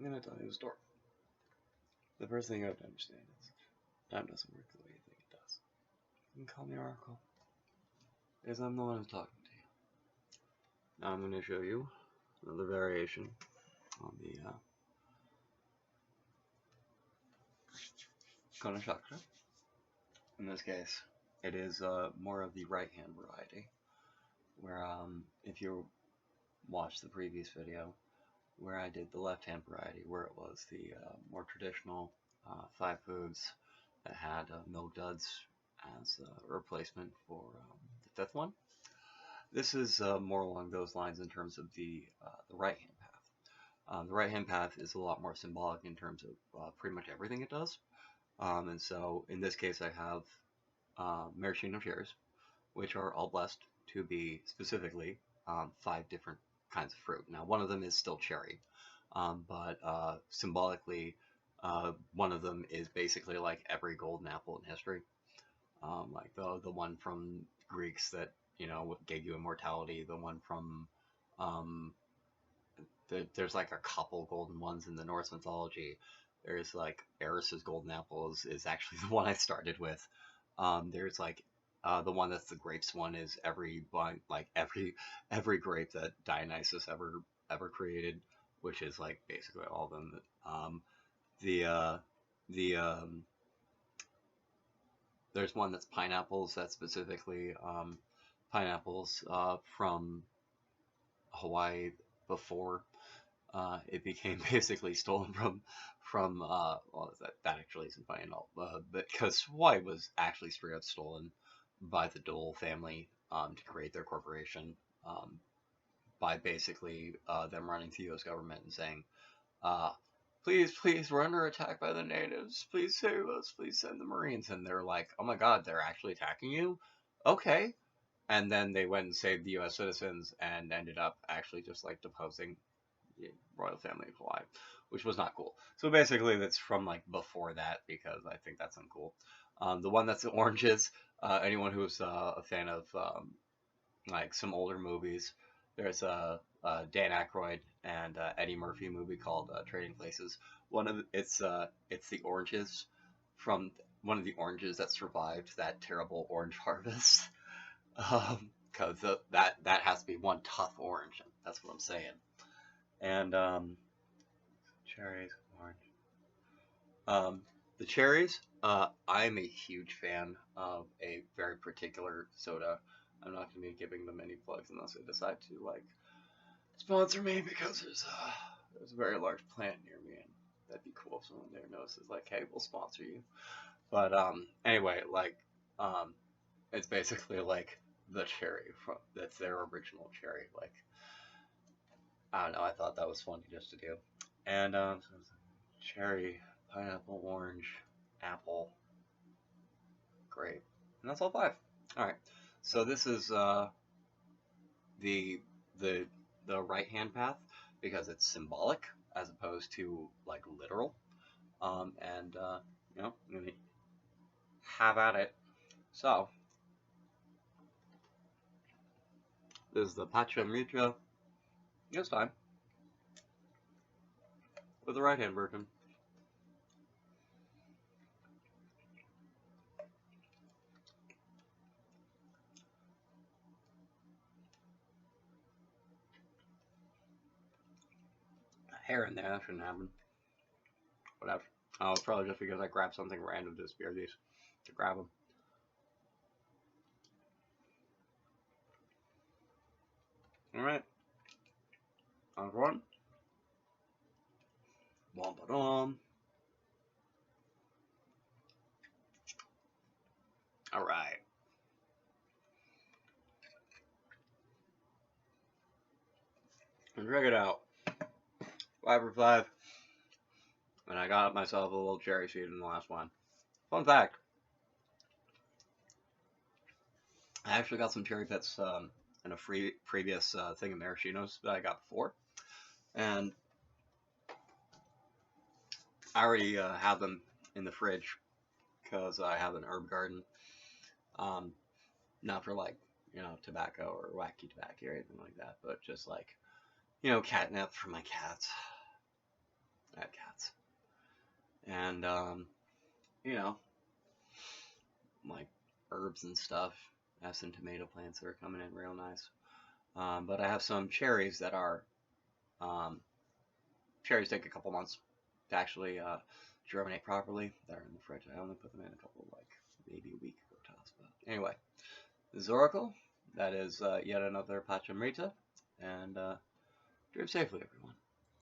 I'm gonna tell you a story. The first thing you have to understand is time doesn't work the way you think it does. You can call me Oracle, because I'm the one who's talking to you. Now I'm gonna show you another variation on the Gonachakra. In this case, it is more of the right hand variety, where if you watched the previous video, where I did the left hand variety, where it was the more traditional 5 foods that had milk duds as a replacement for the 5th one. This is more along those lines in terms of the right hand path. The right hand path is a lot more symbolic in terms of pretty much everything it does. And so in this case, I have maraschino cherries, which are all blessed to be specifically 5 different kinds of fruit. Now, one of them is still cherry, but symbolically, one of them is basically like every golden apple in history, like the one from Greeks that gave you immortality, the one from there's like a couple golden ones in the Norse mythology. There's like Eris's golden apple is actually the one I started with. There's like the one that's the grapes one is every grape that Dionysus ever created, which is like basically all of them. There's one that's pineapples. That's specifically pineapples from Hawaii before it became basically stolen from well, that actually isn't funny at all, because Hawaii was actually straight up stolen by the Dole family to create their corporation, by basically them running to the U.S. government and saying, please, we're under attack by the natives. Please save us. Please send the Marines. And they're like, oh my God, they're actually attacking you? Okay. And then they went and saved the U.S. citizens and ended up actually just like deposing the royal family of Hawaii, which was not cool. So basically that's from like before that, because I think that's uncool. The one that's the oranges, anyone who's a fan of like some older movies, there's a Dan Aykroyd and Eddie Murphy movie called Trading Places. It's the oranges from one of the oranges that survived that terrible orange harvest. Because that has to be one tough orange. That's what I'm saying. And cherries, orange. The cherries, I'm a huge fan of a very particular soda. I'm not going to be giving them any plugs unless they decide to like sponsor me, because there's a very large plant near me, and that'd be cool if someone there notices like, hey, we'll sponsor you. But anyway, like it's basically like the cherry that's their original cherry. Like, I don't know, I thought that was funny just to do. And so cherry, pineapple, orange, apple, grape, and that's all 5. All right. So this is the right hand path, because it's symbolic as opposed to like literal. And I'm gonna have at it. So this is the Pachamitra this time with the right hand version. Hair in there, that shouldn't happen. Whatever. Oh, it's probably just because I grabbed something random to spear these, to grab them. Alright. On for one. Bom-ba-dom. Alright. And check it out. 5 for 5. And I got myself a little cherry seed in the last one. Fun fact. I actually got some cherry pits in a previous thing of maraschinos that I got before. And I already have them in the fridge because I have an herb garden. Not for like, tobacco or wacky tobacco or anything like that, but just like, catnip for my cats. I have cats. And, you know, like herbs and stuff. I have some tomato plants that are coming in real nice. But I have some cherries that are, um, cherries take a couple months to actually germinate properly. That are in the fridge. I only put them in a couple, like, maybe a week ago tops. But anyway, this is Oracle. That is yet another Pachamrita. And drive safely, everyone.